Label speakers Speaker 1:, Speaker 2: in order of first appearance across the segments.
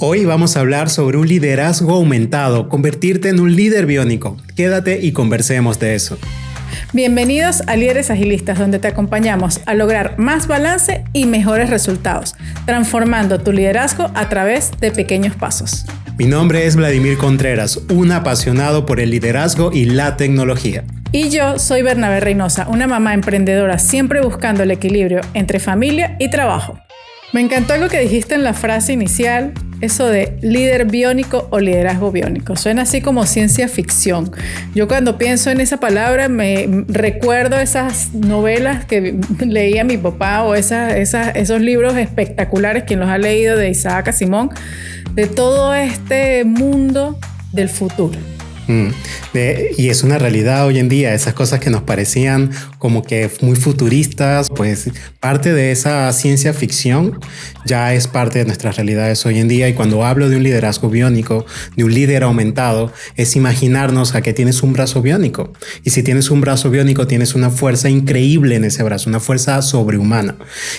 Speaker 1: Hoy vamos a hablar sobre un liderazgo aumentado, convertirte en un líder biónico. Quédate y conversemos de eso.
Speaker 2: Bienvenidos a Líderes Agilistas, donde te acompañamos a lograr más balance y mejores resultados, transformando tu liderazgo a través de pequeños pasos.
Speaker 1: Mi nombre es Vladimir Contreras, un apasionado por el liderazgo y la tecnología.
Speaker 2: Y yo soy Bernabé Reynosa, una mamá emprendedora siempre buscando el equilibrio entre familia y trabajo. Me encantó algo que dijiste en la frase inicial, eso de líder biónico o liderazgo biónico. Suena así como ciencia ficción. Yo cuando pienso en esa palabra me recuerdo esas novelas que leía mi papá o esos libros espectaculares, quien los ha leído, de Isaac Asimov, de todo este mundo del futuro.
Speaker 1: Y es una realidad hoy en día, esas cosas que nos parecían como que muy futuristas, pues parte de esa ciencia ficción ya es parte de nuestras realidades hoy en día. Y cuando hablo de un liderazgo biónico, de un líder aumentado, es imaginarnos a que tienes un brazo biónico. Y si tienes un brazo biónico, tienes una fuerza increíble en ese brazo, una fuerza sobrehumana.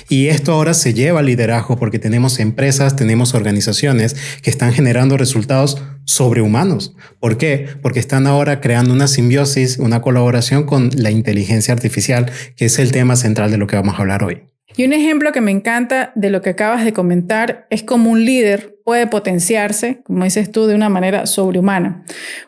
Speaker 1: Y esto ahora se lleva al liderazgo porque tenemos empresas, tenemos organizaciones que están generando resultados sobrehumanos. ¿Por qué? Porque están ahora creando una simbiosis, una colaboración con la inteligencia artificial, que es el tema central de lo que vamos a hablar hoy.
Speaker 2: Y un ejemplo que me encanta de lo que acabas de comentar es cómo un líder puede potenciarse, como dices tú, de una manera sobrehumana.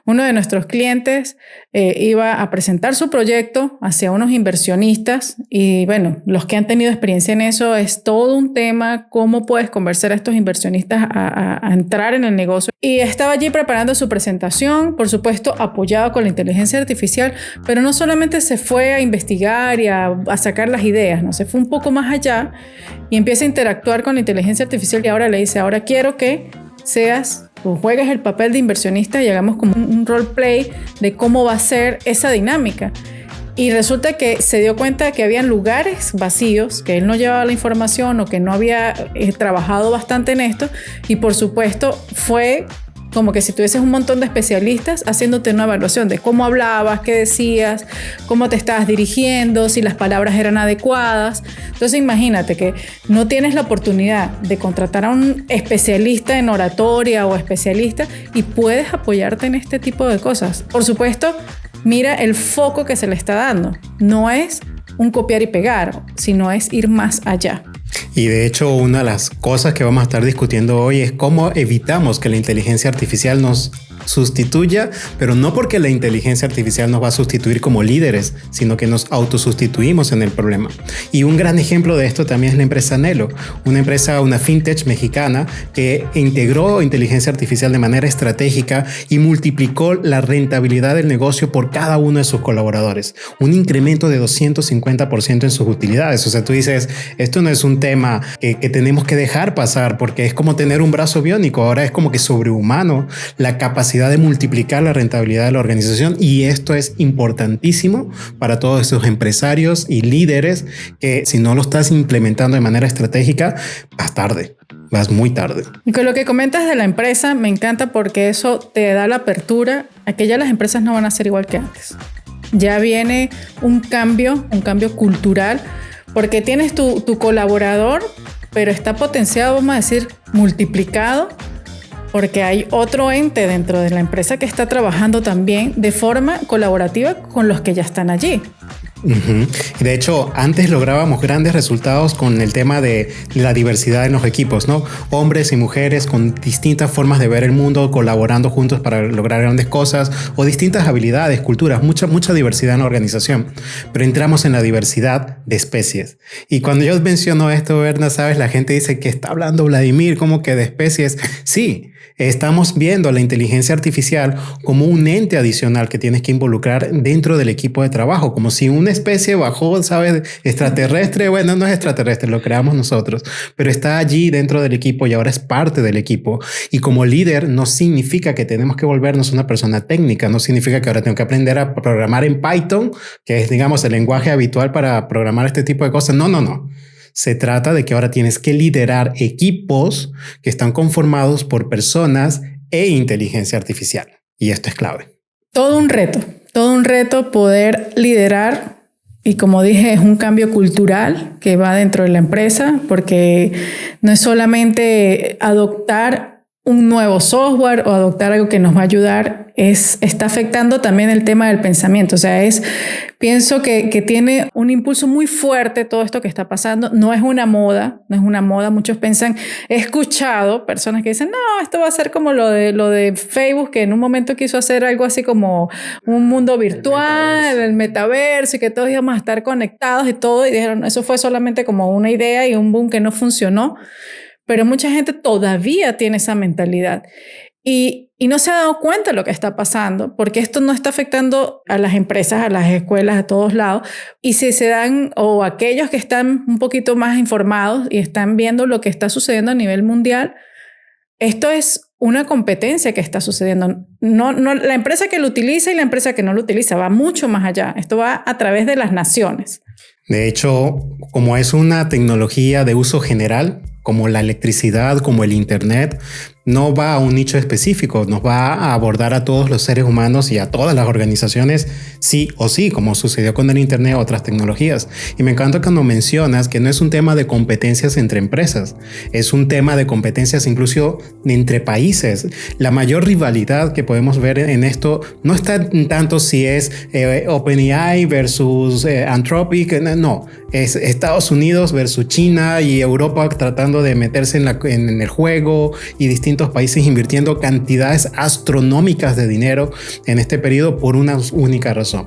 Speaker 2: Uno de nuestros clientes iba a presentar su proyecto hacia unos inversionistas y bueno, los que han tenido experiencia en eso es todo un tema, cómo puedes convencer a estos inversionistas a entrar en el negocio. Y estaba allí preparando su presentación, por supuesto apoyado con la inteligencia artificial, pero no solamente se fue a investigar y a sacar las ideas, ¿no? Se fue un poco más allá y empieza a interactuar con la inteligencia artificial y ahora le dice, ahora quiero que seas o juegues el papel de inversionista y hagamos como un roleplay de cómo va a ser esa dinámica. Y resulta que se dio cuenta de que habían lugares vacíos, que él no llevaba la información o que no había trabajado bastante en esto. Y por supuesto fue como que si tuvieses un montón de especialistas haciéndote una evaluación de cómo hablabas, qué decías, cómo te estabas dirigiendo, si las palabras eran adecuadas. Entonces imagínate que no tienes la oportunidad de contratar a un especialista en oratoria o especialista y puedes apoyarte en este tipo de cosas. Por supuesto, mira el foco que se le está dando. No es un copiar y pegar, sino es ir más allá.
Speaker 1: Y de hecho, una de las cosas que vamos a estar discutiendo hoy es cómo evitamos que la inteligencia artificial nos sustituya, pero no porque la inteligencia artificial nos va a sustituir como líderes, sino que nos autosustituimos en el problema. Y un gran ejemplo de esto también es la empresa Nelo, una fintech mexicana que integró inteligencia artificial de manera estratégica y multiplicó la rentabilidad del negocio por cada uno de sus colaboradores. Un incremento de 250% en sus utilidades. O sea, tú dices, esto no es un tema que tenemos que dejar pasar porque es como tener un brazo biónico. Ahora es como que sobrehumano la capacidad de multiplicar la rentabilidad de la organización, y esto es importantísimo para todos esos empresarios y líderes que si no lo estás implementando de manera estratégica, vas muy tarde.
Speaker 2: Y con lo que comentas de la empresa me encanta porque eso te da la apertura a que ya las empresas no van a ser igual que antes. Ya viene un cambio cultural porque tienes tu colaborador, pero está potenciado, vamos a decir, multiplicado, porque hay otro ente dentro de la empresa que está trabajando también de forma colaborativa con los que ya están allí.
Speaker 1: De hecho, antes lográbamos grandes resultados con el tema de la diversidad en los equipos, ¿no? Hombres y mujeres con distintas formas de ver el mundo, colaborando juntos para lograr grandes cosas, o distintas habilidades, culturas, mucha diversidad en la organización. Pero entramos en la diversidad de especies. Y cuando yo menciono esto, Berna, ¿sabes? La gente dice que está hablando Vladimir, ¿cómo que de especies? Sí, estamos viendo la inteligencia artificial como un ente adicional que tienes que involucrar dentro del equipo de trabajo, como si una especie bajó, ¿sabes? Extraterrestre, bueno, no es extraterrestre, lo creamos nosotros, pero está allí dentro del equipo y ahora es parte del equipo. Y como líder no significa que tenemos que volvernos una persona técnica, no significa que ahora tengo que aprender a programar en Python, que es, digamos, el lenguaje habitual para programar este tipo de cosas. No. Se trata de que ahora tienes que liderar equipos que están conformados por personas e inteligencia artificial. Y esto es clave.
Speaker 2: Todo un reto poder liderar. Y como dije, es un cambio cultural que va dentro de la empresa, porque no es solamente adoptar un nuevo software o adoptar algo que nos va a ayudar, está afectando también el tema del pensamiento. O sea, pienso que tiene un impulso muy fuerte todo esto que está pasando. No es una moda. Muchos piensan, he escuchado personas que dicen, no, esto va a ser como lo de Facebook, que en un momento quiso hacer algo así como un mundo virtual, el metaverso, y que todos íbamos a estar conectados y todo, y dijeron, eso fue solamente como una idea y un boom que no funcionó. Pero mucha gente todavía tiene esa mentalidad y no se ha dado cuenta de lo que está pasando, porque esto no está afectando a las empresas, a las escuelas, a todos lados. Y si se dan, o aquellos que están un poquito más informados y están viendo lo que está sucediendo a nivel mundial, esto es una competencia que está sucediendo. No, la empresa que lo utiliza y la empresa que no lo utiliza, va mucho más allá. Esto va a través de las naciones.
Speaker 1: De hecho, como es una tecnología de uso general, como la electricidad, como el internet, no va a un nicho específico, nos va a abordar a todos los seres humanos y a todas las organizaciones, sí o sí, como sucedió con el internet o otras tecnologías. Y me encanta cuando mencionas que no es un tema de competencias entre empresas, es un tema de competencias incluso entre países. La mayor rivalidad que podemos ver en esto no está tanto si es OpenAI versus Anthropic, no, es Estados Unidos versus China y Europa tratando de meterse en el juego, y distintos países invirtiendo cantidades astronómicas de dinero en este periodo por una única razón.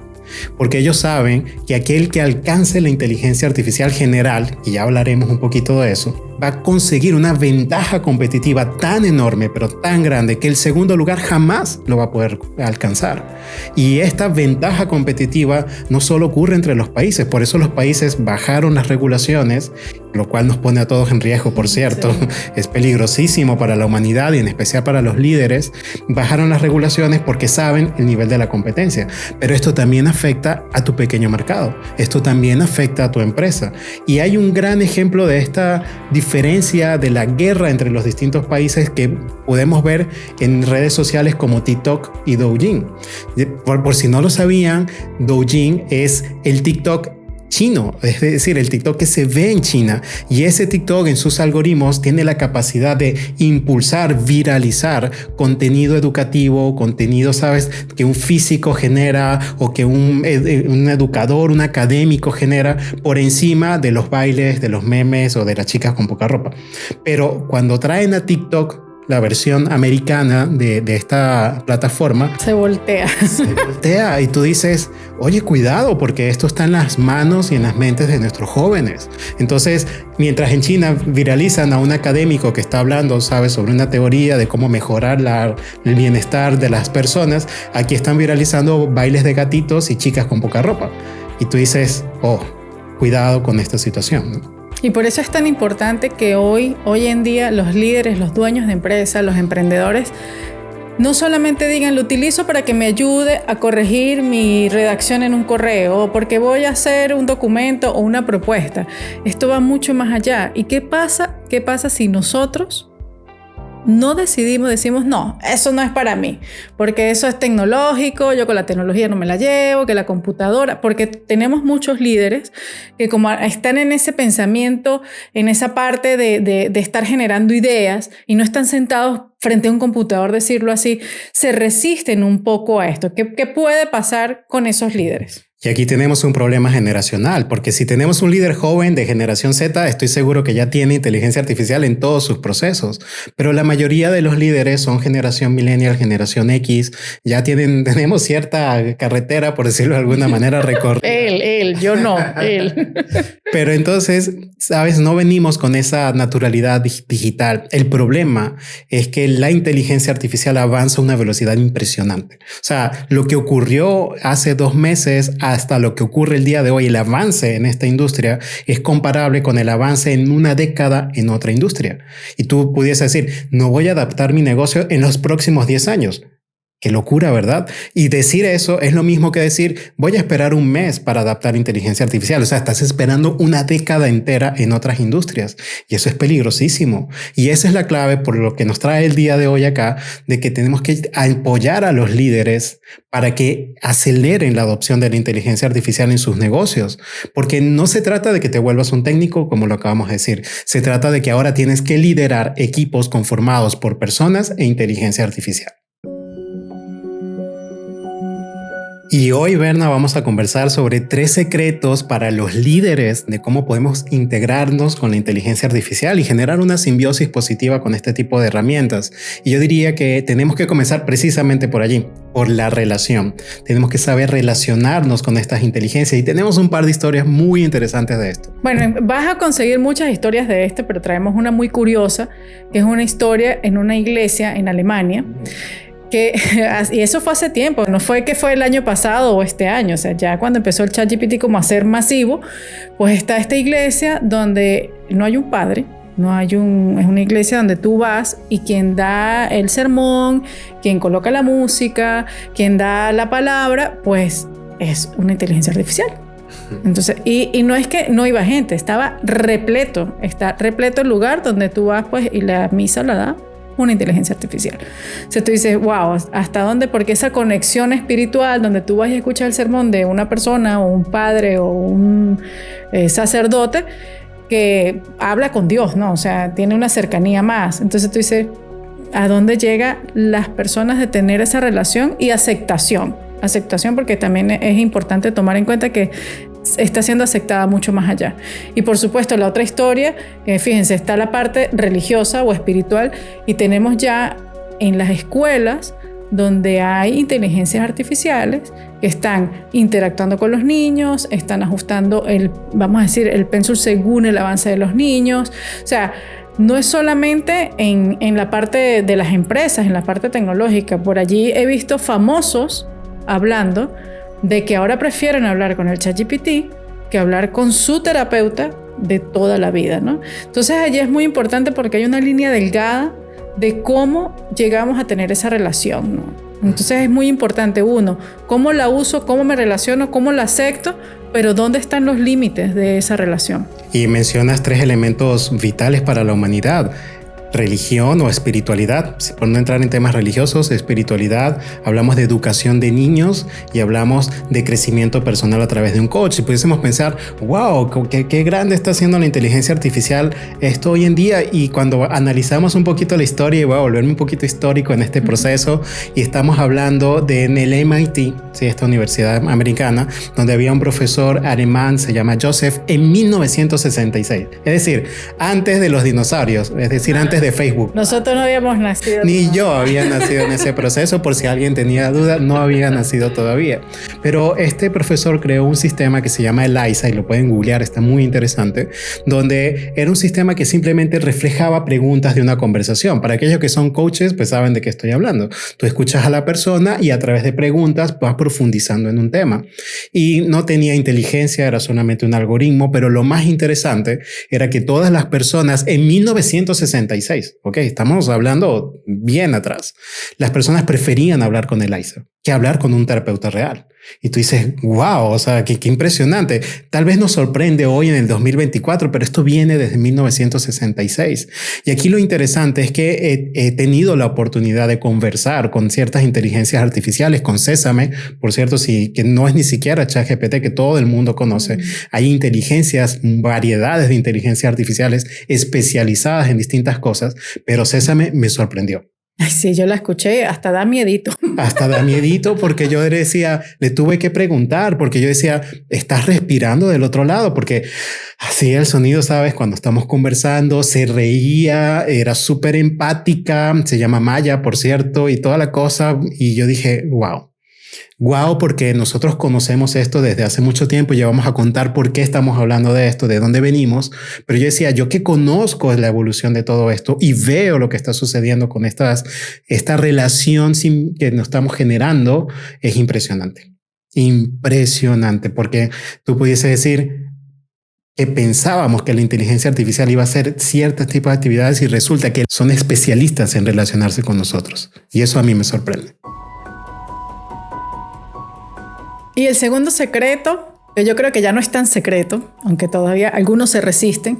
Speaker 1: Porque ellos saben que aquel que alcance la inteligencia artificial general, y ya hablaremos un poquito de eso, va a conseguir una ventaja competitiva tan enorme, pero tan grande, que el segundo lugar jamás lo va a poder alcanzar. Y esta ventaja competitiva no solo ocurre entre los países, por eso los países bajaron las regulaciones, lo cual nos pone a todos en riesgo, por cierto. Sí. Es peligrosísimo para la humanidad y en especial para los líderes. Bajaron las regulaciones porque saben el nivel de la competencia. Pero esto también afecta a tu pequeño mercado. Esto también afecta a tu empresa. Y hay un gran ejemplo de esta diferencia de la guerra entre los distintos países que podemos ver en redes sociales como TikTok y Douyin. Por si no lo sabían, Douyin es el TikTok chino, es decir, el TikTok que se ve en China, y ese TikTok en sus algoritmos tiene la capacidad de impulsar, viralizar contenido educativo, contenido, sabes, que un físico genera o que un educador, un académico genera por encima de los bailes, de los memes o de las chicas con poca ropa. Pero cuando traen a TikTok la versión americana de esta plataforma,
Speaker 2: se voltea
Speaker 1: y tú dices, oye, cuidado, porque esto está en las manos y en las mentes de nuestros jóvenes. Entonces, mientras en China viralizan a un académico que está hablando, sabes, sobre una teoría de cómo mejorar el bienestar de las personas, aquí están viralizando bailes de gatitos y chicas con poca ropa. Y tú dices, oh, cuidado con esta situación, ¿no?
Speaker 2: Y por eso es tan importante que hoy en día los líderes, los dueños de empresas, los emprendedores, no solamente digan, lo utilizo para que me ayude a corregir mi redacción en un correo o porque voy a hacer un documento o una propuesta. Esto va mucho más allá. ¿Y qué pasa? ¿Qué pasa si nosotros no decimos, no, eso no es para mí, porque eso es tecnológico, yo con la tecnología no me la llevo, que la computadora, porque tenemos muchos líderes que como están en ese pensamiento, en esa parte de estar generando ideas y no están sentados frente a un computador, decirlo así, se resisten un poco a esto. ¿Qué puede pasar con esos líderes?
Speaker 1: Y aquí tenemos un problema generacional, porque si tenemos un líder joven de generación Z, estoy seguro que ya tiene inteligencia artificial en todos sus procesos, pero la mayoría de los líderes son generación millennial, generación X, ya tenemos cierta carretera, por decirlo de alguna manera, recorrida.
Speaker 2: Yo no, él.
Speaker 1: Pero entonces, sabes, no venimos con esa naturalidad digital. El problema es que la inteligencia artificial avanza a una velocidad impresionante. O sea, lo que ocurrió hace 2 meses hasta lo que ocurre el día de hoy, el avance en esta industria es comparable con el avance en una década en otra industria. Y tú pudiese decir, no voy a adaptar mi negocio en los próximos 10 años. Qué locura, ¿verdad? Y decir eso es lo mismo que decir, voy a esperar un mes para adaptar inteligencia artificial. O sea, estás esperando una década entera en otras industrias y eso es peligrosísimo. Y esa es la clave por lo que nos trae el día de hoy acá, de que tenemos que apoyar a los líderes para que aceleren la adopción de la inteligencia artificial en sus negocios. Porque no se trata de que te vuelvas un técnico, como lo acabamos de decir. Se trata de que ahora tienes que liderar equipos conformados por personas e inteligencia artificial. Y hoy, Berna, vamos a conversar sobre 3 secretos para los líderes de cómo podemos integrarnos con la inteligencia artificial y generar una simbiosis positiva con este tipo de herramientas. Y yo diría que tenemos que comenzar precisamente por allí, por la relación. Tenemos que saber relacionarnos con estas inteligencias y tenemos un par de historias muy interesantes de esto.
Speaker 2: Bueno, vas a conseguir muchas historias de este, pero traemos una muy curiosa, que es una historia en una iglesia en Alemania. Y eso fue hace tiempo, no fue que fue el año pasado o este año, o sea, ya cuando empezó el ChatGPT como a ser masivo, pues está esta iglesia donde no hay un padre, es una iglesia donde tú vas y quien da el sermón, quien coloca la música, quien da la palabra, pues es una inteligencia artificial. Entonces, y no es que no iba gente, está repleto el lugar donde tú vas, pues, y la misa la da una inteligencia artificial. O sea, tú dices, wow, ¿hasta dónde? Porque esa conexión espiritual donde tú vas y escuchas el sermón de una persona o un padre o un sacerdote que habla con Dios, ¿no? O sea, tiene una cercanía más. Entonces tú dices, ¿a dónde llega las personas de tener esa relación y aceptación? Aceptación, porque también es importante tomar en cuenta que está siendo aceptada mucho más allá. Y por supuesto la otra historia, fíjense, está la parte religiosa o espiritual y tenemos ya en las escuelas donde hay inteligencias artificiales que están interactuando con los niños, están ajustando el pénsul según el avance de los niños. O sea, no es solamente en la parte de las empresas, en la parte tecnológica. Por allí he visto famosos hablando de que ahora prefieren hablar con el ChatGPT que hablar con su terapeuta de toda la vida, ¿no? Entonces allí es muy importante porque hay una línea delgada de cómo llegamos a tener esa relación, ¿no? Entonces es muy importante, uno, cómo la uso, cómo me relaciono, cómo la acepto, pero ¿dónde están los límites de esa relación?
Speaker 1: Y mencionas 3 elementos vitales para la humanidad. Religión o espiritualidad, por no entrar en temas religiosos, espiritualidad, hablamos de educación de niños y hablamos de crecimiento personal a través de un coach. Si pudiésemos pensar, wow, qué grande está haciendo la inteligencia artificial esto hoy en día, y cuando analizamos un poquito la historia, y voy a volverme un poquito histórico en este proceso, y estamos hablando de en el MIT, ¿sí? Esta universidad americana, donde había un profesor alemán, se llama Joseph, en 1966, es decir, antes de los dinosaurios, es decir, antes de Facebook.
Speaker 2: Nosotros no habíamos nacido.
Speaker 1: Ni yo había nacido en ese proceso, por si alguien tenía duda, no había nacido todavía. Pero este profesor creó un sistema que se llama ELIZA, y lo pueden googlear, está muy interesante, donde era un sistema que simplemente reflejaba preguntas de una conversación. Para aquellos que son coaches, pues saben de qué estoy hablando. Tú escuchas a la persona y a través de preguntas vas profundizando en un tema. Y no tenía inteligencia, era solamente un algoritmo, pero lo más interesante era que todas las personas en 1966, ok, estamos hablando bien atrás, las personas preferían hablar con ELIZA que hablar con un terapeuta real. Y tú dices, wow, o sea, qué impresionante. Tal vez nos sorprende hoy en el 2024, pero esto viene desde 1966. Y aquí lo interesante es que he tenido la oportunidad de conversar con ciertas inteligencias artificiales, con Sésame, por cierto, sí, que no es ni siquiera ChatGPT, que todo el mundo conoce. Hay inteligencias, variedades de inteligencias artificiales especializadas en distintas cosas, pero Sésame me sorprendió.
Speaker 2: Ay, sí, yo la escuché, hasta da miedito.
Speaker 1: Hasta da miedito, porque yo decía, le tuve que preguntar, porque yo decía, ¿estás respirando del otro lado? Porque así el sonido, ¿sabes? Cuando estamos conversando, se reía, era súper empática, se llama Maya, por cierto, y toda la cosa. Y yo dije, wow. Wow, porque nosotros conocemos esto desde hace mucho tiempo y ya vamos a contar por qué estamos hablando de esto, de dónde venimos. Pero yo decía, yo que conozco la evolución de todo esto y veo lo que está sucediendo con esta relación que nos estamos generando, es impresionante. Impresionante, porque tú pudiese decir que pensábamos que la inteligencia artificial iba a hacer ciertos tipos de actividades y resulta que son especialistas en relacionarse con nosotros. Y eso a mí me sorprende.
Speaker 2: Y el segundo secreto, que yo creo que ya no es tan secreto, aunque todavía algunos se resisten,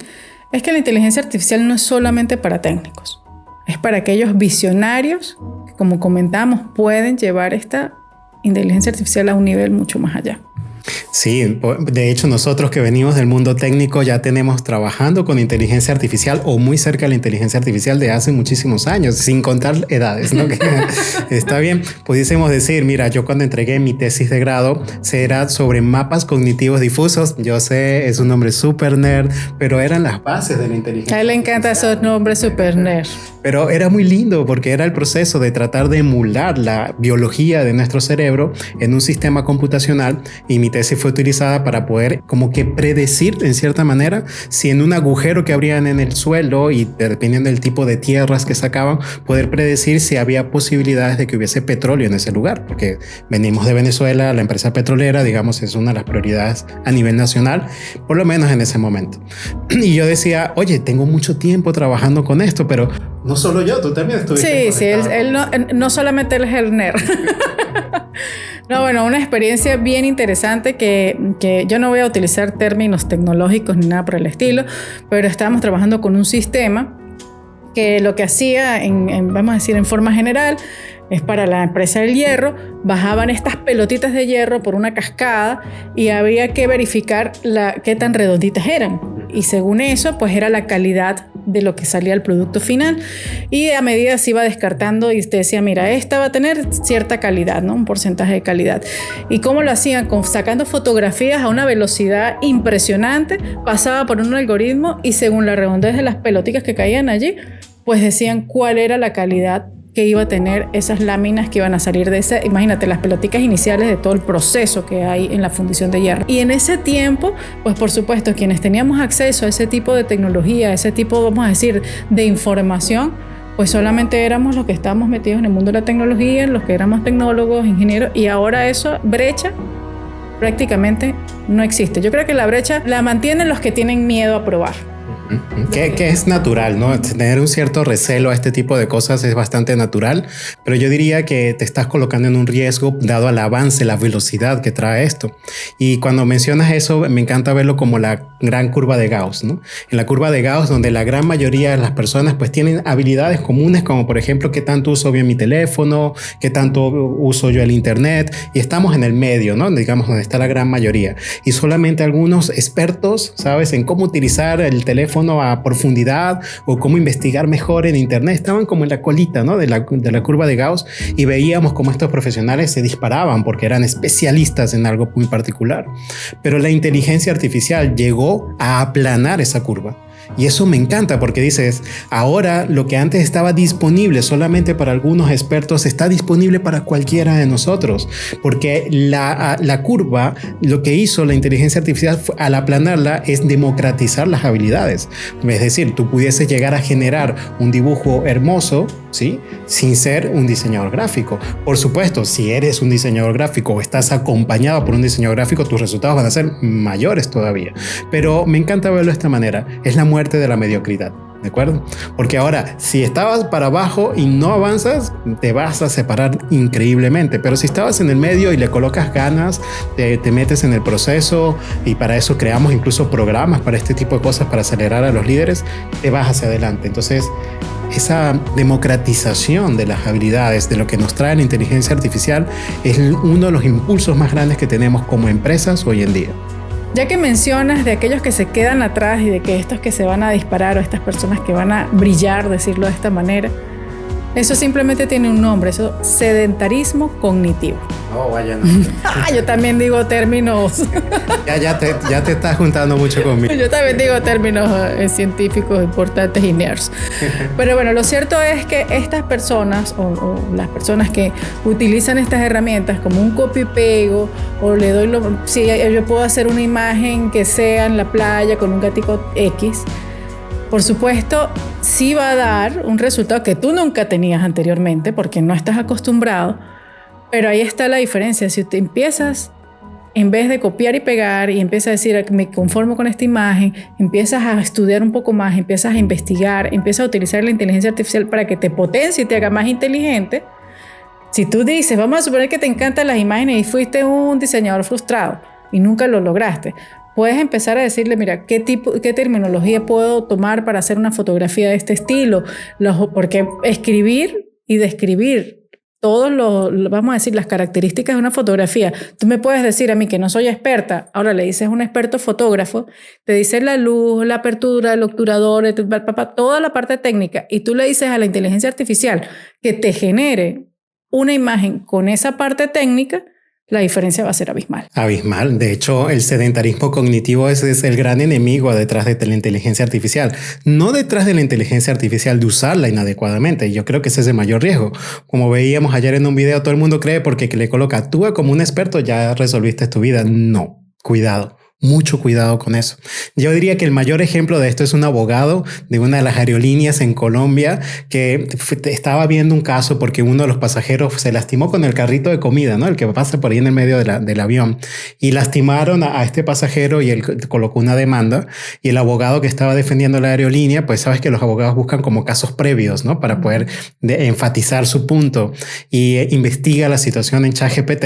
Speaker 2: es que la inteligencia artificial no es solamente para técnicos. Es para aquellos visionarios que, como comentamos, pueden llevar esta inteligencia artificial a un nivel mucho más allá.
Speaker 1: Sí, de hecho nosotros que venimos del mundo técnico ya tenemos trabajando con inteligencia artificial o muy cerca de la inteligencia artificial de hace muchísimos años, sin contar edades, ¿no? Está bien, pudiésemos decir, mira, yo cuando entregué mi tesis de grado era sobre mapas cognitivos difusos. Yo sé, es un nombre súper nerd, pero eran las bases de la inteligencia.
Speaker 2: A él le encanta esos nombres súper nerd.
Speaker 1: Pero era muy lindo porque era el proceso de tratar de emular la biología de nuestro cerebro en un sistema computacional, y mi tesis fue utilizada para poder como que predecir en cierta manera si en un agujero que abrían en el suelo, y dependiendo del tipo de tierras que sacaban, poder predecir si había posibilidades de que hubiese petróleo en ese lugar, porque venimos de Venezuela, la empresa petrolera, digamos, es una de las prioridades a nivel nacional, por lo menos en ese momento. Y yo decía, oye, tengo mucho tiempo trabajando con esto, pero no solo yo, tú también estuviste.
Speaker 2: Sí, él no solamente él es el nerd. No, bueno, una experiencia bien interesante que yo no voy a utilizar términos tecnológicos ni nada por el estilo, pero estábamos trabajando con un sistema que lo que hacía, vamos a decir, en forma general, es para la empresa del hierro, bajaban estas pelotitas de hierro por una cascada y había que verificar qué tan redonditas eran. Y según eso, pues era la calidad de lo que salía el producto final. Y a medida se iba descartando y usted decía, mira, esta va a tener cierta calidad, ¿no? Un porcentaje de calidad. ¿Y cómo lo hacían? Sacando fotografías a una velocidad impresionante, pasaba por un algoritmo y según la redondez de las pelotitas que caían allí, pues decían cuál era la calidad que iba a tener esas láminas que iban a salir de esa, imagínate, las peloticas iniciales de todo el proceso que hay en la fundición de hierro. Y en ese tiempo, pues por supuesto, quienes teníamos acceso a ese tipo de tecnología, a ese tipo, vamos a decir, de información, pues solamente éramos los que estábamos metidos en el mundo de la tecnología, los que éramos tecnólogos, ingenieros, y ahora esa brecha prácticamente no existe. Yo creo que la brecha la mantienen los que tienen miedo a probar.
Speaker 1: Que es natural, ¿no? Tener un cierto recelo a este tipo de cosas es bastante natural, pero yo diría que te estás colocando en un riesgo dado al avance, la velocidad que trae esto. Y cuando mencionas eso, me encanta verlo como la gran curva de Gauss, ¿no? En la curva de Gauss, donde la gran mayoría de las personas pues tienen habilidades comunes, como por ejemplo, qué tanto uso bien mi teléfono, qué tanto uso yo el internet, y estamos en el medio, ¿no? Digamos, donde está la gran mayoría. Y solamente algunos expertos, ¿sabes?, en cómo utilizar el teléfono a profundidad o cómo investigar mejor en internet, estaban como en la colita, ¿no? de la curva de Gauss, y veíamos cómo estos profesionales se disparaban porque eran especialistas en algo muy particular. Pero la inteligencia artificial llegó a aplanar esa curva. Y eso me encanta porque dices, ahora lo que antes estaba disponible solamente para algunos expertos está disponible para cualquiera de nosotros, porque la curva, lo que hizo la inteligencia artificial al aplanarla es democratizar las habilidades. Es decir, tú pudieses llegar a generar un dibujo hermoso, ¿sí?, sin ser un diseñador gráfico. Por supuesto, si eres un diseñador gráfico o estás acompañado por un diseñador gráfico, tus resultados van a ser mayores todavía. Pero me encanta verlo de esta manera. Es la muerte de la mediocridad, ¿de acuerdo? Porque ahora, si estabas para abajo y no avanzas, te vas a separar increíblemente. Pero si estabas en el medio y le colocas ganas, te metes en el proceso, y para eso creamos incluso programas para este tipo de cosas, para acelerar a los líderes, te vas hacia adelante. Entonces, esa democratización de las habilidades, de lo que nos trae la inteligencia artificial, es uno de los impulsos más grandes que tenemos como empresas hoy en día.
Speaker 2: Ya que mencionas de aquellos que se quedan atrás y de que estos que se van a disparar o estas personas que van a brillar, decirlo de esta manera, eso simplemente tiene un nombre, eso es sedentarismo cognitivo.
Speaker 1: Oh, vaya. No.
Speaker 2: Yo también digo términos.
Speaker 1: Ya te estás juntando mucho conmigo.
Speaker 2: Yo también digo términos científicos importantes y nerds. Pero bueno, lo cierto es que estas personas o las personas que utilizan estas herramientas como un copy y pego, o le doy si yo puedo hacer una imagen que sea en la playa con un gatico X, por supuesto, sí va a dar un resultado que tú nunca tenías anteriormente porque no estás acostumbrado, pero ahí está la diferencia. Si te empiezas, en vez de copiar y pegar y empiezas a decir, me conformo con esta imagen, empiezas a estudiar un poco más, empiezas a investigar, empiezas a utilizar la inteligencia artificial para que te potencie y te haga más inteligente, Si tú dices, vamos a suponer que te encantan las imágenes y fuiste un diseñador frustrado y nunca lo lograste, puedes empezar a decirle, mira, ¿qué terminología puedo tomar para hacer una fotografía de este estilo? Porque escribir y describir vamos a decir, las características de una fotografía. Tú me puedes decir a mí que no soy experta, ahora le dices a un experto fotógrafo, te dice la luz, la apertura, el obturador, toda la parte técnica, y tú le dices a la inteligencia artificial que te genere una imagen con esa parte técnica, la diferencia va a ser abismal.
Speaker 1: Abismal. De hecho, el sedentarismo cognitivo es el gran enemigo detrás de la inteligencia artificial. No detrás de la inteligencia artificial de usarla inadecuadamente. Yo creo que ese es el mayor riesgo. Como veíamos ayer en un video, todo el mundo cree porque le coloca actúa como un experto, ya resolviste tu vida. No, cuidado. Mucho cuidado con eso. Yo diría que el mayor ejemplo de esto es un abogado de una de las aerolíneas en Colombia que estaba viendo un caso porque uno de los pasajeros se lastimó con el carrito de comida, ¿no? El que pasa por ahí en el medio del avión. Y lastimaron a este pasajero y él colocó una demanda. Y el abogado que estaba defendiendo la aerolínea, pues sabes que los abogados buscan como casos previos, ¿no? Para poder enfatizar su punto. Y investiga la situación en ChatGPT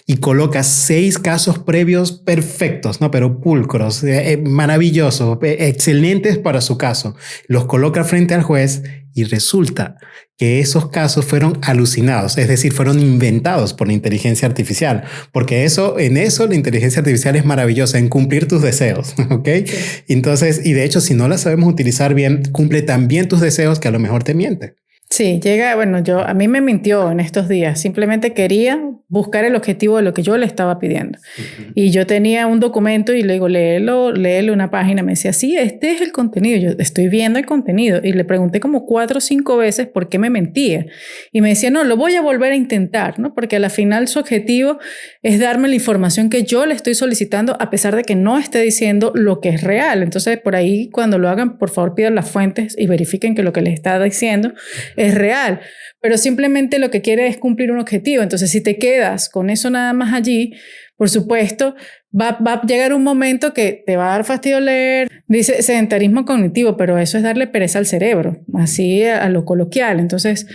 Speaker 1: y coloca 6 casos previos perfectos, ¿no? Pero pulcros, maravillosos, excelentes para su caso. Los coloca frente al juez y resulta que esos casos fueron alucinados, es decir, fueron inventados por la inteligencia artificial, porque en eso la inteligencia artificial es maravillosa, en cumplir tus deseos, ¿ok? Sí. Entonces, y de hecho, si no la sabemos utilizar bien, cumple tan bien tus deseos que a lo mejor te miente.
Speaker 2: Sí, a mí me mintió en estos días. Simplemente quería buscar el objetivo de lo que yo le estaba pidiendo. Uh-huh. Y yo tenía un documento y le digo, léelo una página. Me decía, sí, este es el contenido. Yo estoy viendo el contenido. Y le pregunté como 4 o 5 veces por qué me mentía. Y me decía, no, lo voy a volver a intentar, ¿no? Porque al final su objetivo es darme la información que yo le estoy solicitando a pesar de que no esté diciendo lo que es real. Entonces, por ahí, cuando lo hagan, por favor, pidan las fuentes y verifiquen que lo que les está diciendo es real, pero simplemente lo que quiere es cumplir un objetivo. Entonces, si te quedas con eso nada más allí, por supuesto, va a llegar un momento que te va a dar fastidio leer. Dice sedentarismo cognitivo, pero eso es darle pereza al cerebro, así a lo coloquial. Entonces,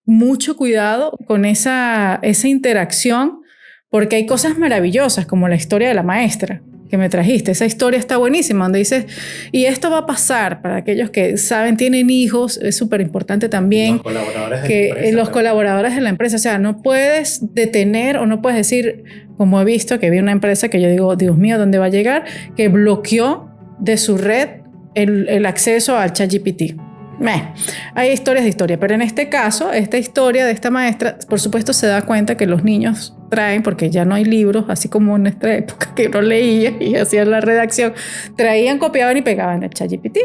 Speaker 2: mucho cuidado con esa interacción, porque hay cosas maravillosas como la historia de la maestra que me trajiste. Esa historia está buenísima, donde dices, y esto va a pasar para aquellos que saben, tienen hijos, es súper importante también.
Speaker 1: Los colaboradores de la empresa.
Speaker 2: Los colaboradores de la empresa, o sea, no puedes detener o no puedes decir, como he visto que vi una empresa que yo digo, Dios mío, ¿dónde va a llegar? Que bloqueó de su red el acceso al ChatGPT. Hay historias de historia, pero en este caso, esta historia de esta maestra, por supuesto se da cuenta que los niños traen, porque ya no hay libros, así como en nuestra época que no leía y hacían la redacción, traían, copiaban y pegaban el ChatGPT.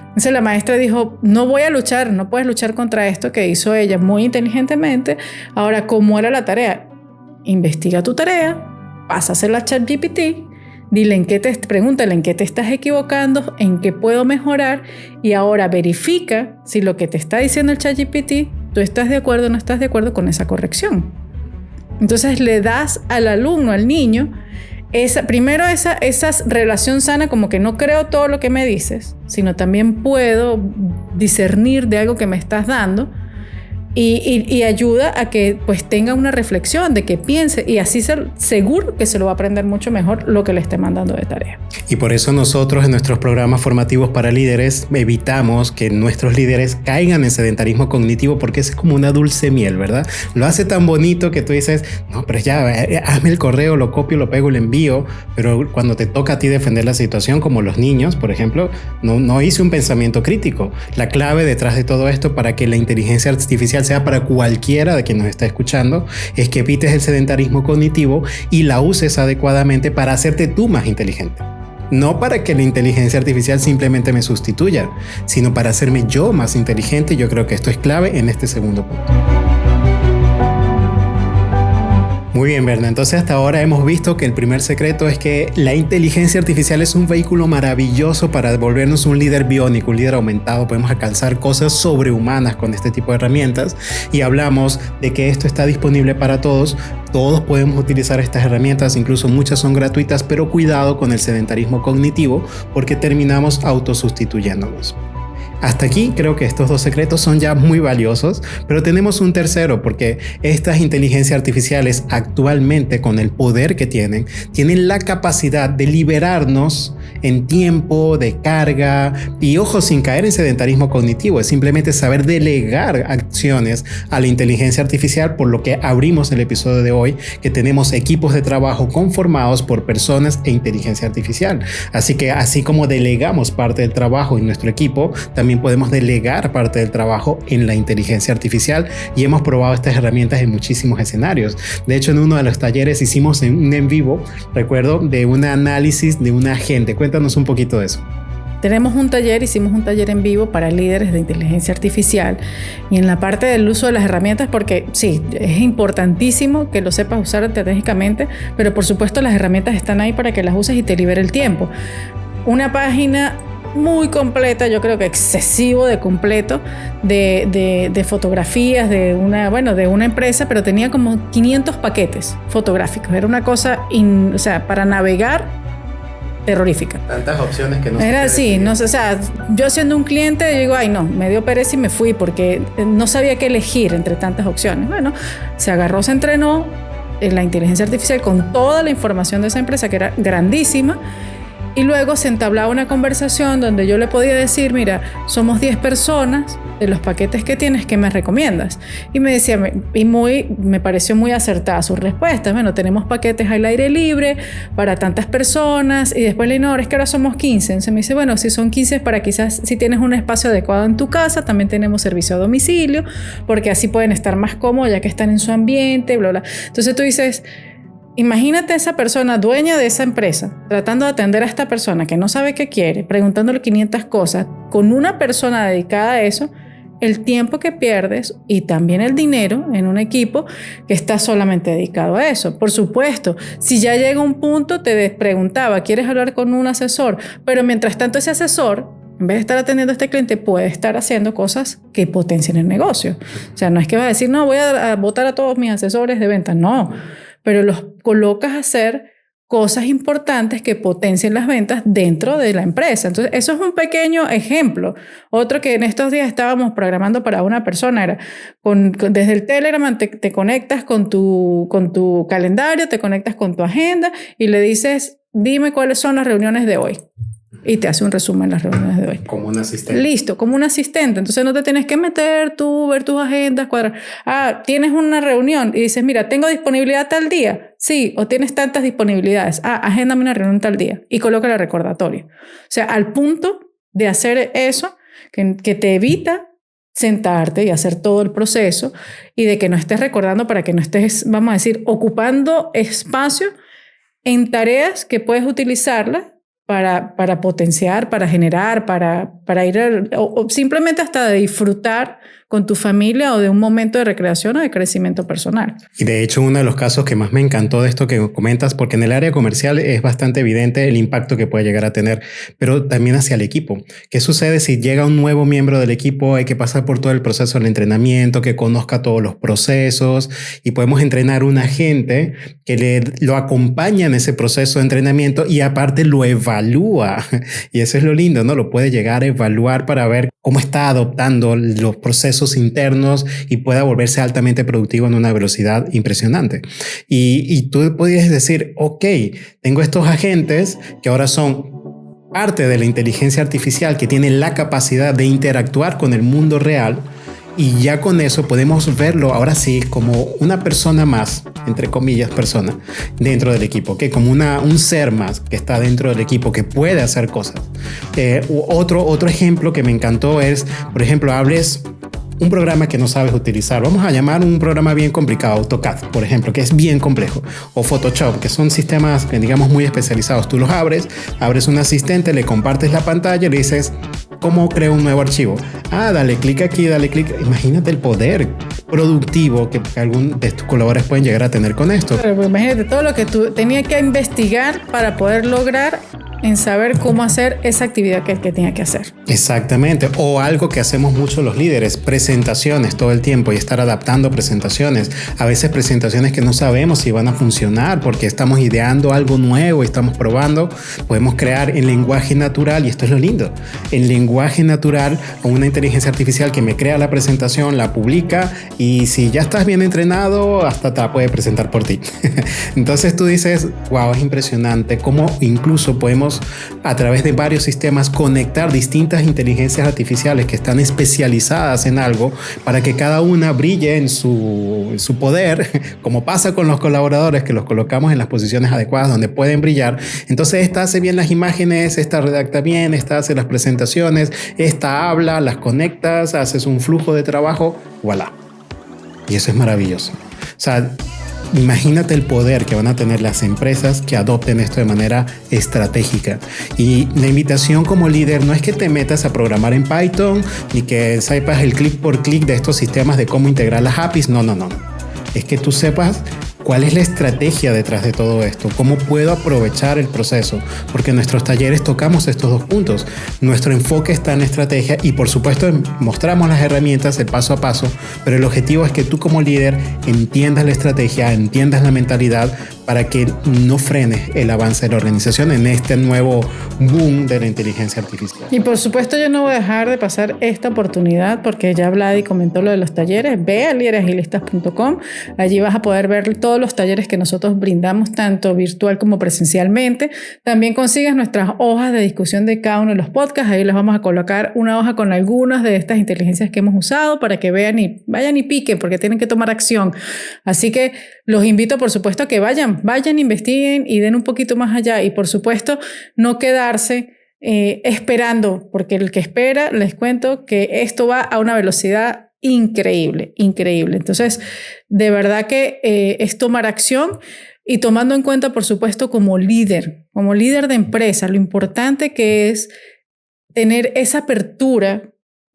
Speaker 2: Entonces la maestra dijo, no puedes luchar contra esto que hizo ella muy inteligentemente. Ahora, ¿cómo era la tarea? Investiga tu tarea, pásasela a ChatGPT, pregúntale en qué te estás equivocando, en qué puedo mejorar, y ahora verifica si lo que te está diciendo el ChatGPT, tú estás de acuerdo o no estás de acuerdo con esa corrección. Entonces le das al alumno, al niño, esa relación sana, como que no creo todo lo que me dices, sino también puedo discernir de algo que me estás dando. Y ayuda a que pues tenga una reflexión, de que piense, y así seguro que se lo va a aprender mucho mejor lo que le esté mandando de tarea.
Speaker 1: Y por eso nosotros en nuestros programas formativos para líderes evitamos que nuestros líderes caigan en sedentarismo cognitivo, porque es como una dulce miel, ¿verdad? Lo hace tan bonito que tú dices, no, pero ya, hazme el correo, lo copio, lo pego y lo envío, pero cuando te toca a ti defender la situación, como los niños, por ejemplo, no hice un pensamiento crítico. La clave detrás de todo esto para que la inteligencia artificial sea para cualquiera de quien nos está escuchando es que evites el sedentarismo cognitivo y la uses adecuadamente para hacerte tú más inteligente. No para que la inteligencia artificial simplemente me sustituya, sino para hacerme yo más inteligente. Yo creo que esto es clave en este segundo punto. Muy bien, Berna. Entonces hasta ahora hemos visto que el primer secreto es que la inteligencia artificial es un vehículo maravilloso para volvernos un líder biónico, un líder aumentado. Podemos alcanzar cosas sobrehumanas con este tipo de herramientas, y hablamos de que esto está disponible para todos. Todos podemos utilizar estas herramientas, incluso muchas son gratuitas, pero cuidado con el sedentarismo cognitivo porque terminamos autosustituyéndonos. hasta aquí creo que estos 2 secretos son ya muy valiosos, pero tenemos un tercero, porque estas inteligencias artificiales actualmente, con el poder que tienen la capacidad de liberarnos en tiempo, de carga y, ojo, sin caer en sedentarismo cognitivo, es simplemente saber delegar acciones a la inteligencia artificial, por lo que abrimos el episodio de hoy, que tenemos equipos de trabajo conformados por personas e inteligencia artificial. Así que así como delegamos parte del trabajo en nuestro equipo, también podemos delegar parte del trabajo en la inteligencia artificial, y hemos probado estas herramientas en muchísimos escenarios. De hecho, en uno de los talleres hicimos un en vivo, recuerdo, de un análisis de un agente. Cuéntanos un poquito de eso.
Speaker 2: Hicimos un taller en vivo para líderes de inteligencia artificial, y en la parte del uso de las herramientas, porque sí, es importantísimo que lo sepas usar estratégicamente, pero por supuesto las herramientas están ahí para que las uses y te libere el tiempo. Una página muy completa, yo creo que excesivo de completo, de fotografías de una empresa, pero tenía como 500 paquetes fotográficos. Era una cosa, o sea, para navegar, terrorífica.
Speaker 1: Tantas opciones que no
Speaker 2: era así, no sé, o sea, yo siendo un cliente, yo digo, ay no, me dio pereza y me fui porque no sabía qué elegir entre tantas opciones. Bueno, se entrenó en la inteligencia artificial con toda la información de esa empresa, que era grandísima. Y luego se entablaba una conversación donde yo le podía decir, mira, somos 10 personas, de los paquetes que tienes, ¿qué me recomiendas? Y me decía, me pareció muy acertada su respuesta. Bueno, tenemos paquetes al aire libre para tantas personas. Y después le digo, no, es que ahora somos 15. Entonces me dice, bueno, si son 15 para quizás si tienes un espacio adecuado en tu casa, también tenemos servicio a domicilio, porque así pueden estar más cómodos ya que están en su ambiente, bla, bla. Entonces tú dices, imagínate esa persona dueña de esa empresa tratando de atender a esta persona que no sabe qué quiere, preguntándole 500 cosas, con una persona dedicada a eso, el tiempo que pierdes y también el dinero en un equipo que está solamente dedicado a eso. Por supuesto, si ya llega un punto, te preguntaba, ¿quieres hablar con un asesor? Pero mientras tanto ese asesor, en vez de estar atendiendo a este cliente, puede estar haciendo cosas que potencien el negocio. O sea, no es que vas a decir, no, voy a votar a todos mis asesores de ventas, no. Pero los colocas a hacer cosas importantes que potencien las ventas dentro de la empresa. Entonces, eso es un pequeño ejemplo. Otro que en estos días estábamos programando para una persona era, desde el Telegram te conectas con tu calendario, te conectas con tu agenda y le dices, dime cuáles son las reuniones de hoy. Y te hace un resumen de las reuniones de hoy.
Speaker 1: Como un asistente.
Speaker 2: Listo, como un asistente. Entonces no te tienes que meter tú, ver tus agendas, cuadrar. Tienes una reunión y dices, mira, ¿tengo disponibilidad tal día? Sí, o tienes tantas disponibilidades. Agéndame una reunión tal día. Y coloca el recordatorio. O sea, al punto de hacer eso, que te evita sentarte y hacer todo el proceso, y de que no estés recordando, para que no estés, vamos a decir, ocupando espacio en tareas que puedes utilizarlas para potenciar, para generar, para ir o simplemente hasta de disfrutar con tu familia, o de un momento de recreación o de crecimiento personal.
Speaker 1: Y de hecho, uno de los casos que más me encantó de esto que comentas, porque en el área comercial es bastante evidente el impacto que puede llegar a tener, pero también hacia el equipo. ¿Qué sucede si llega un nuevo miembro del equipo? Hay que pasar por todo el proceso del entrenamiento, que conozca todos los procesos, y podemos entrenar un agente que lo acompaña en ese proceso de entrenamiento y aparte lo evalúa. Y eso es lo lindo, ¿no? Lo puede llegar a evaluar para ver cómo está adoptando los procesos internos y pueda volverse altamente productivo en una velocidad impresionante. Y tú podrías decir, ok, tengo estos agentes que ahora son parte de la inteligencia artificial, que tienen la capacidad de interactuar con el mundo real, y ya con eso podemos verlo ahora sí como una persona más, entre comillas persona, dentro del equipo, que como un ser más que está dentro del equipo, que puede hacer cosas. Otro ejemplo que me encantó es, por ejemplo, hables un programa que no sabes utilizar. Vamos a llamar un programa bien complicado, AutoCAD, por ejemplo, que es bien complejo, o Photoshop, que son sistemas que digamos muy especializados. Tú los abres un asistente, le compartes la pantalla y le dices, ¿cómo creo un nuevo archivo? Dale clic aquí, dale clic. Imagínate el poder productivo que algún de tus colaboradores pueden llegar a tener con esto.
Speaker 2: Pero imagínate todo lo que tú tenías que investigar para poder lograr en saber cómo hacer esa actividad que tenía que hacer.
Speaker 1: Exactamente, o algo que hacemos mucho los líderes, presentaciones todo el tiempo y estar adaptando presentaciones. A veces presentaciones que no sabemos si van a funcionar porque estamos ideando algo nuevo y estamos probando. Podemos crear en lenguaje natural, y esto es lo lindo, en lenguaje natural con una inteligencia artificial que me crea la presentación, la publica, y si ya estás bien entrenado, hasta te la puede presentar por ti. Entonces tú dices, wow, es impresionante cómo incluso podemos a través de varios sistemas conectar distintas inteligencias artificiales que están especializadas en algo para que cada una brille en su poder, como pasa con los colaboradores que los colocamos en las posiciones adecuadas donde pueden brillar. Entonces esta hace bien las imágenes, esta redacta bien, esta hace las presentaciones, esta habla, las conectas, haces un flujo de trabajo, voilà. Y eso es maravilloso. O sea, imagínate el poder que van a tener las empresas que adopten esto de manera estratégica. Y la invitación como líder no es que te metas a programar en Python ni que sepas el clic por clic de estos sistemas de cómo integrar las APIs. No. Es que tú sepas cuál es la estrategia detrás de todo esto, cómo puedo aprovechar el proceso, porque en nuestros talleres tocamos estos dos puntos. Nuestro enfoque está en la estrategia y por supuesto mostramos las herramientas, el paso a paso, pero el objetivo es que tú como líder entiendas la estrategia, entiendas la mentalidad para que no frenes el avance de la organización en este nuevo boom de la inteligencia artificial.
Speaker 2: Y por supuesto yo no voy a dejar de pasar esta oportunidad porque ya Vladi comentó lo de los talleres. Ve a lideragilistas.com, allí vas a poder ver todos los talleres que nosotros brindamos tanto virtual como presencialmente. También consigues nuestras hojas de discusión de cada uno de los podcasts, ahí les vamos a colocar una hoja con algunas de estas inteligencias que hemos usado para que vean y vayan y piquen porque tienen que tomar acción. Así que los invito por supuesto a que vayan, investiguen y den un poquito más allá y por supuesto no quedarse esperando, porque el que espera, les cuento que esto va a una velocidad increíble. Entonces, de verdad que es tomar acción y tomando en cuenta, por supuesto, como líder de empresa, lo importante que es tener esa apertura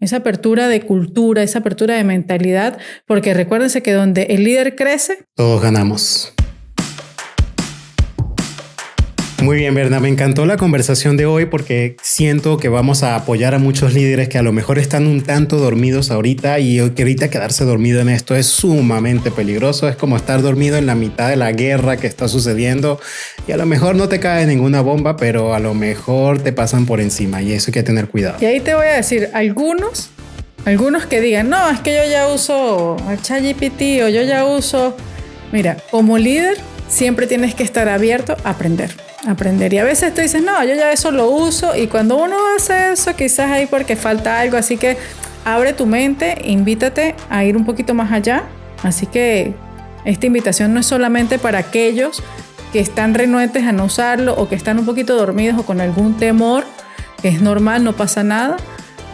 Speaker 2: de cultura, esa apertura de mentalidad, porque recuérdense que donde el líder crece,
Speaker 1: todos ganamos. Muy bien, Berna, me encantó la conversación de hoy porque siento que vamos a apoyar a muchos líderes que a lo mejor están un tanto dormidos ahorita y que ahorita quedarse dormido en esto es sumamente peligroso. Es como estar dormido en la mitad de la guerra que está sucediendo y a lo mejor no te cae ninguna bomba, pero a lo mejor te pasan por encima y eso hay que tener cuidado.
Speaker 2: Y ahí te voy a decir, algunos que digan, no, es que yo ya uso el ChatGPT o yo ya uso... Mira, como líder siempre tienes que estar abierto a aprender. Y a veces tú dices, no, yo ya eso lo uso y cuando uno hace eso quizás ahí porque falta algo, así que abre tu mente, invítate a ir un poquito más allá. Así que esta invitación no es solamente para aquellos que están renuentes a no usarlo o que están un poquito dormidos o con algún temor, que es normal, no pasa nada.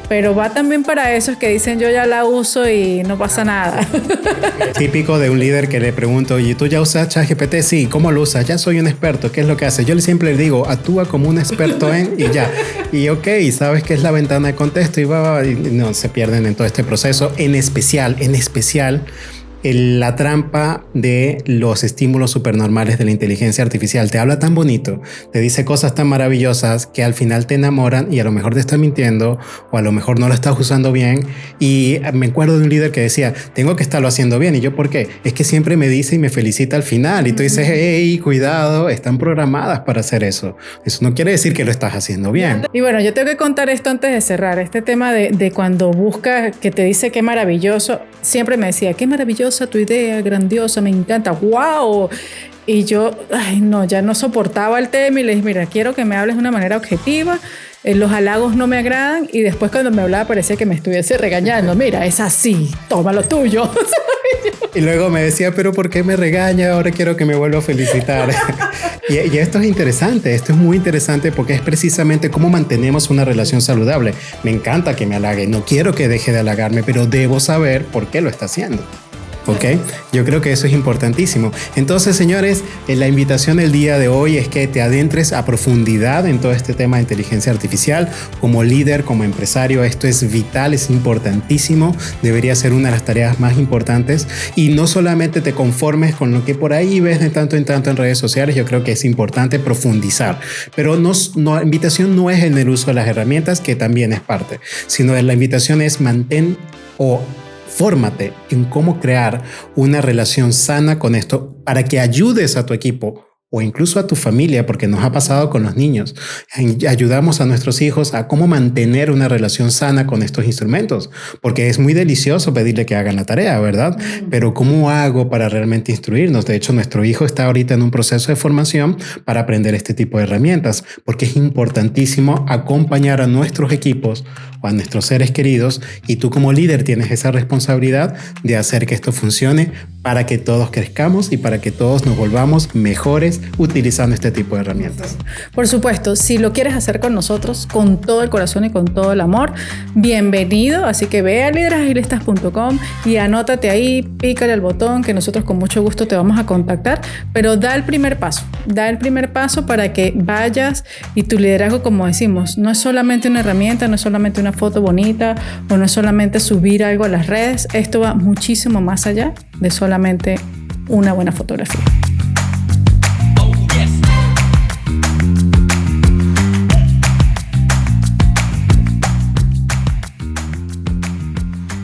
Speaker 2: Pero va también para esos que dicen yo ya la uso y no pasa nada.
Speaker 1: Típico de un líder que le pregunto, oye, ¿tú ya usas ChatGPT? Sí, ¿cómo lo usas? Ya soy un experto, ¿qué es lo que hace? Yo siempre le digo, actúa como un experto en y ya. Y ok, sabes que es la ventana de contexto y no se pierden en todo este proceso. En especial, la trampa de los estímulos supernormales de la inteligencia artificial. Te habla tan bonito, te dice cosas tan maravillosas que al final te enamoran y a lo mejor te está mintiendo o a lo mejor no lo estás usando bien. Y me acuerdo de un líder que decía, tengo que estarlo haciendo bien. Y yo, ¿por qué? Es que siempre me dice y me felicita al final. Y tú dices, hey, cuidado, están programadas para hacer eso. Eso no quiere decir que lo estás haciendo bien.
Speaker 2: Y bueno, yo tengo que contar esto antes de cerrar. Este tema de cuando busca, que te dice qué maravilloso, siempre me decía, qué maravilloso tu idea, grandiosa, me encanta, wow. Y yo, ya no soportaba el tema y le dije, mira, quiero que me hables de una manera objetiva, los halagos no me agradan. Y después cuando me hablaba parecía que me estuviese regañando, mira, es así, toma lo tuyo.
Speaker 1: Y luego me decía, pero ¿por qué me regaña? Ahora quiero que me vuelva a felicitar. Y esto es interesante, esto es muy interesante porque es precisamente cómo mantenemos una relación saludable. Me encanta que me halague, no quiero que deje de halagarme, pero debo saber por qué lo está haciendo. ¿ok? Yo creo que eso es importantísimo. Entonces, señores, la invitación del día de hoy es que te adentres a profundidad en todo este tema de inteligencia artificial. Como líder, como empresario, esto es vital, es importantísimo. Debería ser una de las tareas más importantes. Y no solamente te conformes con lo que por ahí ves de tanto en tanto en redes sociales. Yo creo que es importante profundizar. Pero la invitación no es en el uso de las herramientas, que también es parte, sino la invitación es mantén o fórmate en cómo crear una relación sana con esto para que ayudes a tu equipo o incluso a tu familia, porque nos ha pasado con los niños. Ayudamos a nuestros hijos a cómo mantener una relación sana con estos instrumentos, porque es muy delicioso pedirle que hagan la tarea, ¿verdad? Pero ¿cómo hago para realmente instruirnos? De hecho, nuestro hijo está ahorita en un proceso de formación para aprender este tipo de herramientas, porque es importantísimo acompañar a nuestros equipos o a nuestros seres queridos, y tú como líder tienes esa responsabilidad de hacer que esto funcione para que todos crezcamos y para que todos nos volvamos mejores utilizando este tipo de herramientas.
Speaker 2: Por supuesto, si lo quieres hacer con nosotros, con todo el corazón y con todo el amor, bienvenido. Así que ve a lideresagilistas.com y anótate ahí, pícale al botón que nosotros con mucho gusto te vamos a contactar, pero da el primer paso para que vayas y tu liderazgo, como decimos, no es solamente una herramienta, no es solamente una foto bonita o no es solamente subir algo a las redes. Esto va muchísimo más allá de solamente una buena fotografía.